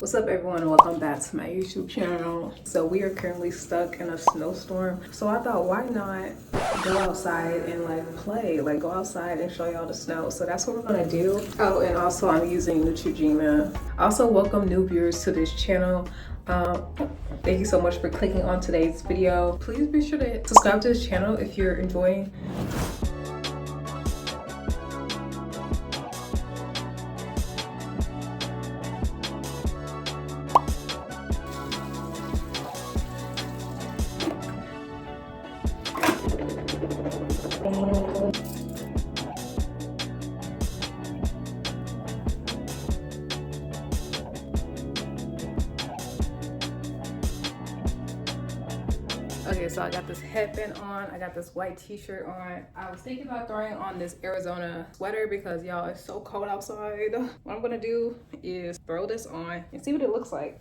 What's up everyone, welcome back to my YouTube channel. So we are currently stuck in a snowstorm, so I thought why not go outside and like play, like go outside and show y'all the snow. So that's what we're gonna do. Oh, and also I'm using Neutrogena. Also welcome new viewers to this channel. Thank you so much for clicking on today's video. Please be sure to subscribe to this channel if you're enjoying. Okay, so I got this headband on, I got this white t-shirt on. I was thinking about throwing on this Arizona sweater because y'all, it's so cold outside. What I'm gonna do is throw this on and see what it looks like.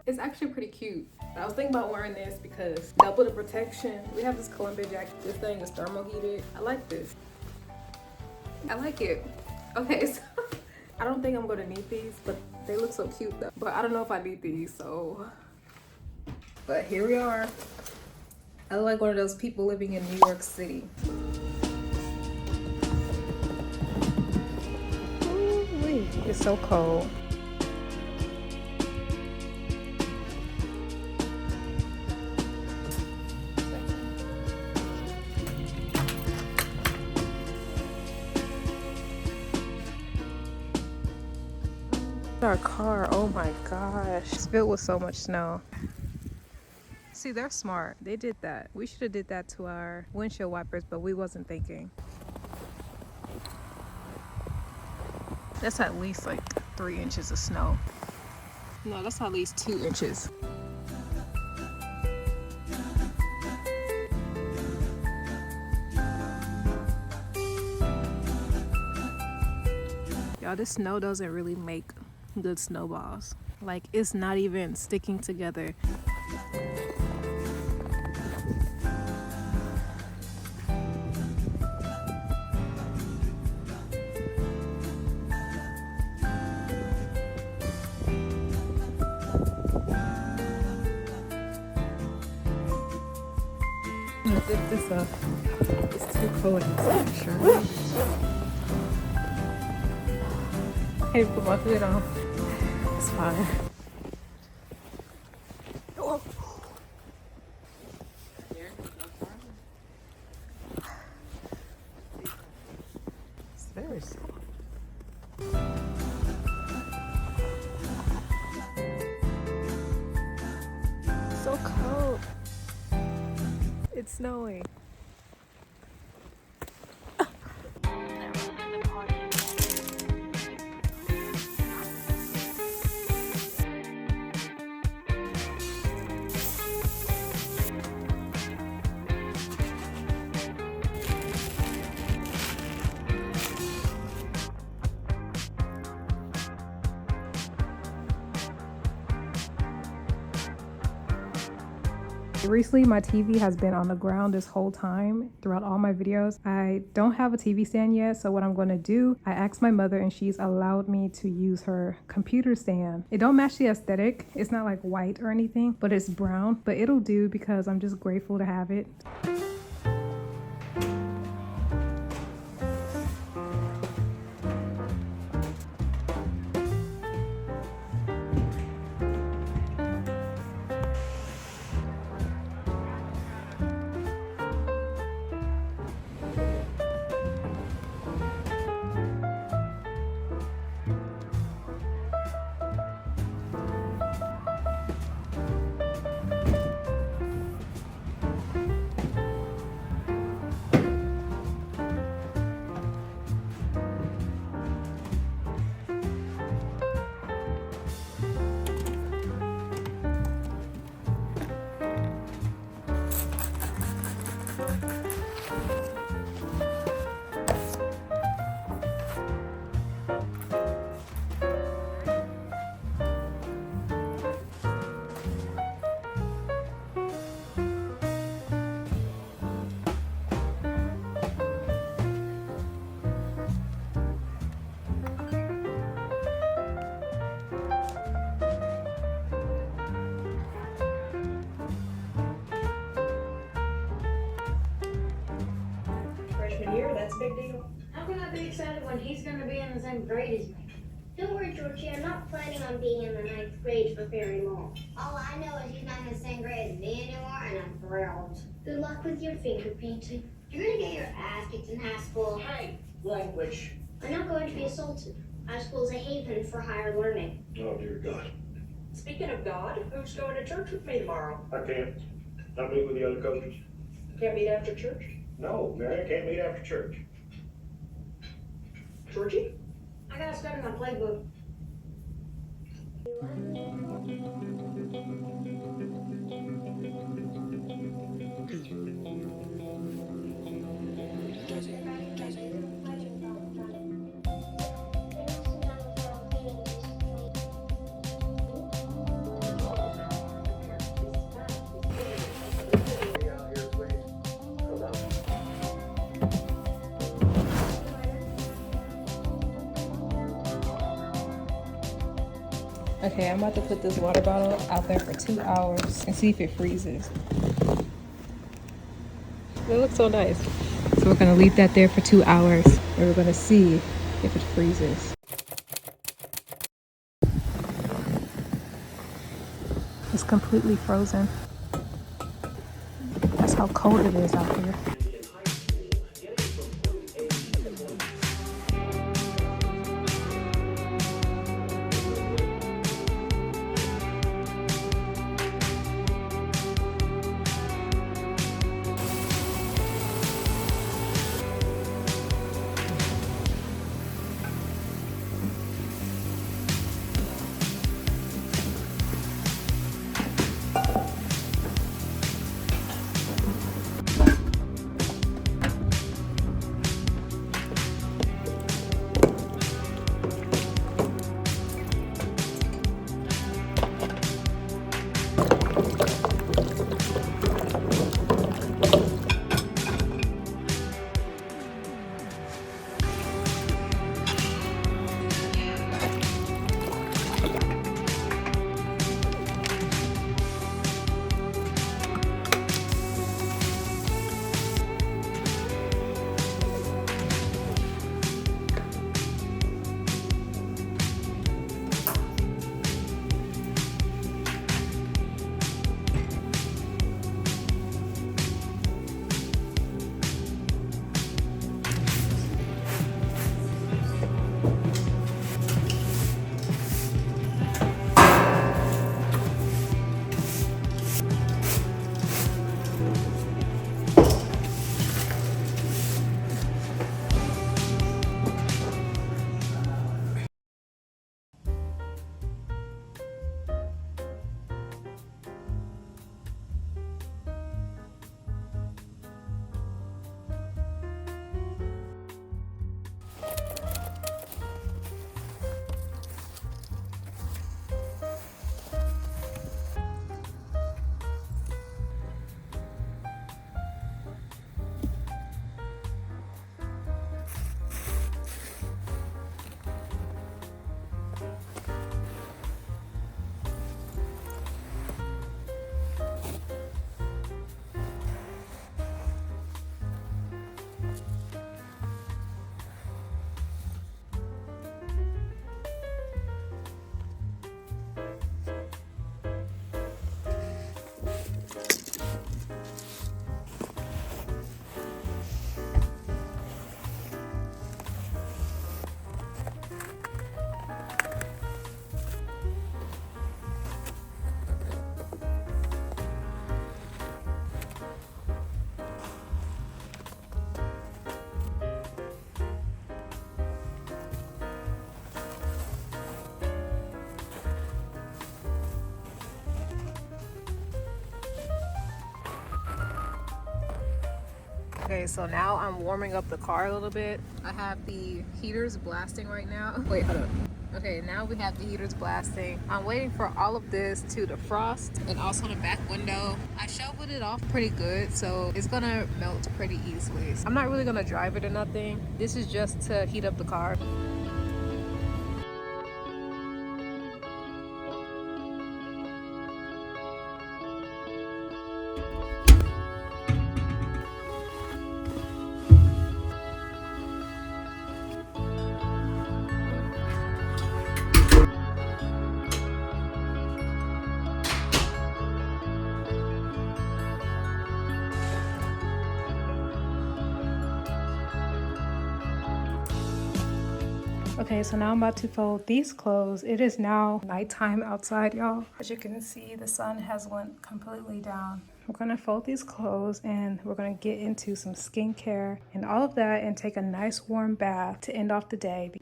It's actually pretty cute. I was thinking about wearing this because double the protection. We have this Columbia jacket. This thing is thermal heated. I like this. I like it. Okay, so I don't think I'm gonna need these, but they look so cute though. But I don't know if I need these, so. But here we are. I look like one of those people living in New York City. Ooh, it's so cold. Our car, oh my gosh, it's filled with so much snow. See, they're smart. They did that. We should have did that to our windshield wipers, but we wasn't thinking. That's at least like 3 inches of snow. No, that's at least 2 inches. Y'all, this snow doesn't really make good snowballs. Like, it's not even sticking together. Let's zip this up. It's too cold inside, sure. Hey, put my hood on. It's fine. Oh. It's very slow. So cold. It's snowing. Recently, my TV has been on the ground this whole time throughout all my videos. I don't have a TV stand yet, so what I'm going to do, I asked my mother and she's allowed me to use her computer stand. It don't match the aesthetic. It's not like white or anything, but it's brown, but it'll do because I'm just grateful to have it. big deal. How can I be excited when he's gonna be in the same grade as me? Don't worry, Georgie, I'm not planning on being in the ninth grade for very long. All I know is he's not in the same grade as me anymore, and I'm thrilled. Good luck with your finger painting. You're gonna get your ass kicked in high school. Hey, language. I'm not going to be assaulted. High school is a haven for higher learning. Oh, dear God. Speaking of God, who's going to church with me tomorrow? I can't. I meet with the other coaches. Can't meet after church? No, Mary, I can't meet after church. Georgie? I gotta study my playbook. Okay, I'm about to put this water bottle out there for 2 hours and see if it freezes. It looks so nice. So we're gonna leave that there for 2 hours and we're gonna see if it freezes. It's completely frozen. That's how cold it is out here. Okay, so now I'm warming up the car a little bit. I have the heaters blasting right now. Wait, hold up. Okay, now we have the heaters blasting. I'm waiting for all of this to defrost, and also the back window. I shoveled it off pretty good, so it's gonna melt pretty easily. I'm not really gonna drive it or nothing. This is just to heat up the car. Okay, so now I'm about to fold these clothes. It is now nighttime outside, y'all. As you can see, the sun has went completely down. We're gonna fold these clothes and we're gonna get into some skincare and all of that and take a nice warm bath to end off the day.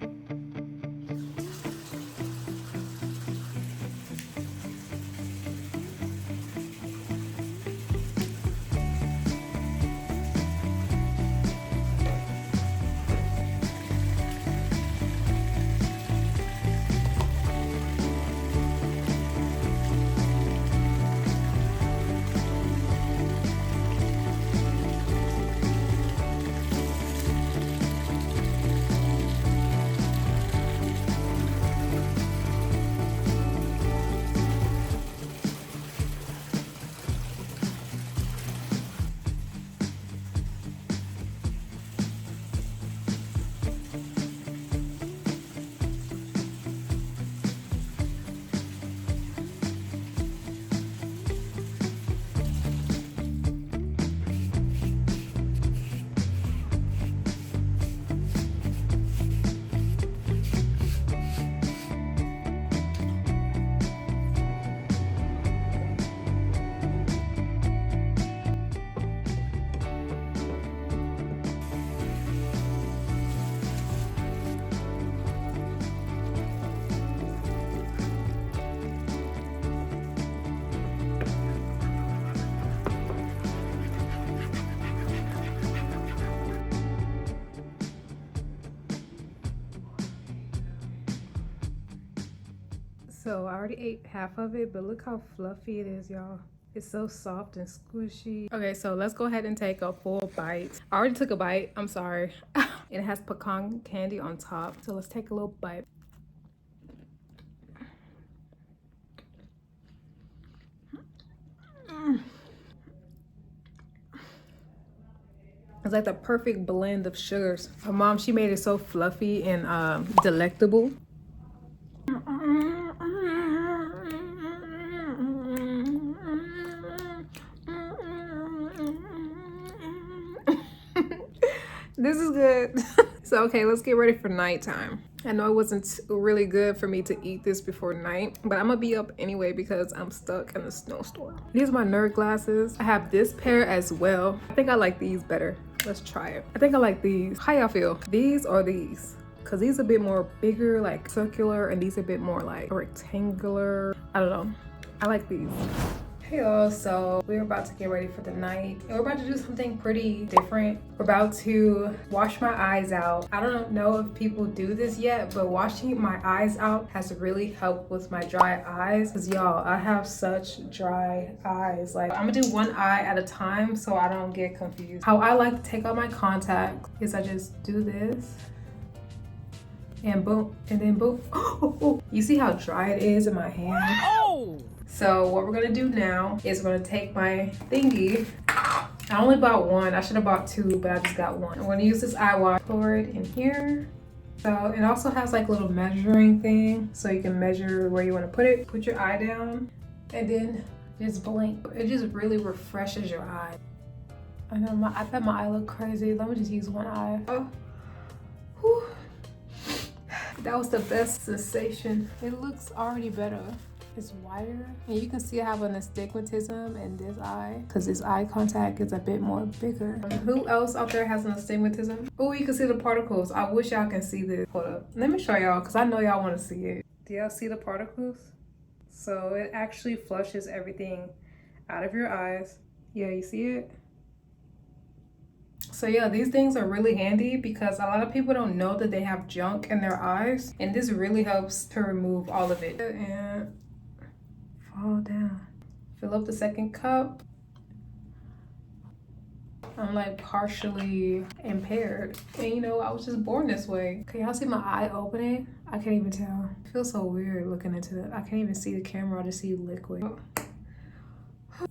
So I already ate half of it, but look how fluffy it is, y'all. It's so soft and squishy. Okay, so let's go ahead and take a full bite. I already took a bite, I'm sorry. It has pecan candy on top, so let's take a little bite. It's like the perfect blend of sugars. My mom, she made it so fluffy and delectable. This is good. So okay, let's get ready for nighttime. I know it wasn't really good for me to eat this before night, but I'm gonna be up anyway because I'm stuck in a snowstorm. These are my nerd glasses. I have this pair as well. I think I like these better. Let's try it. I think I like these. How y'all feel? These or these? Cause these are a bit more bigger, like circular, and these are a bit more like rectangular. I don't know. I like these. Hey y'all, so we're about to get ready for the night and we're about to do something pretty different. We're about to wash my eyes out. I don't know if people do this yet, but washing my eyes out has really helped with my dry eyes. Because y'all, I have such dry eyes. Like, I'm gonna do one eye at a time so I don't get confused. How I like to take out my contacts is I just do this and boom, and then boom. You see how dry it is in my hand? Oh! So what we're gonna do now is we're gonna take my thingy. I only bought one. I should have bought two, but I just got one. I'm gonna use this eye wash, pour it in here. So it also has like a little measuring thing, so you can measure where you want to put it. Put your eye down, and then just blink. It just really refreshes your eye. I know I bet my eye look crazy. Let me just use one eye. Oh, whew. That was the best sensation. It looks already better. It's wider, and you can see I have an astigmatism in this eye because this eye contact is a bit more bigger. Who else out there has an astigmatism? Oh, you can see the particles. I wish y'all can see this. Hold up, let me show y'all because I know y'all want to see it. Do y'all see the particles? So it actually flushes everything out of your eyes. Yeah, you see it? So yeah, these things are really handy because a lot of people don't know that they have junk in their eyes, and this really helps to remove all of it. And fall down. Fill up the second cup. I'm like partially impaired, and you know, I was just born this way. Can y'all see my eye opening? I can't even tell. It feels so weird looking into that. I can't even see the camera. I just see liquid.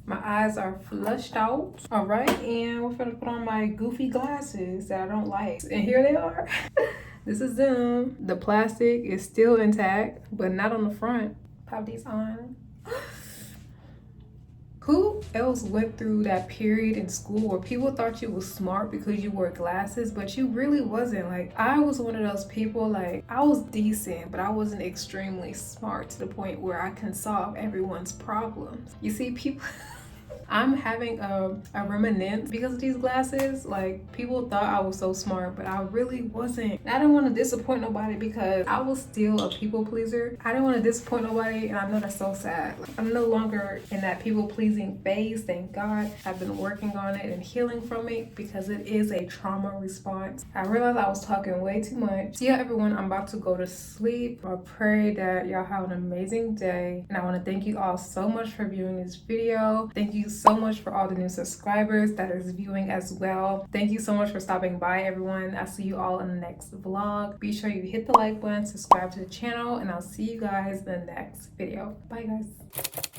My eyes are flushed out. All right, and we're gonna put on my goofy glasses that I don't like, and here they are. This is them. The plastic is still intact, but not on the front. Pop these on. Who else went through that period in school where people thought you was smart because you wore glasses, but you really wasn't? Like, I was one of those people, like, I was decent, but I wasn't extremely smart to the point where I can solve everyone's problems. You see, people... I'm having a reminiscence because of these glasses. Like, people thought I was so smart, but I really wasn't. I didn't want to disappoint nobody because I was still a people pleaser. I didn't want to disappoint nobody, and I know that's so sad. Like, I'm no longer in that people pleasing phase, thank God. I've been working on it and healing from it because it is a trauma response. I realized I was talking way too much. So yeah, everyone, I'm about to go to sleep. I pray that y'all have an amazing day, and I want to thank you all so much for viewing this video. Thank you so much for all the new subscribers that is viewing as well. Thank you so much for stopping by, everyone. I'll see you all in the next vlog. Be sure you hit the like button, subscribe to the channel, and I'll see you guys in the next video. Bye, guys.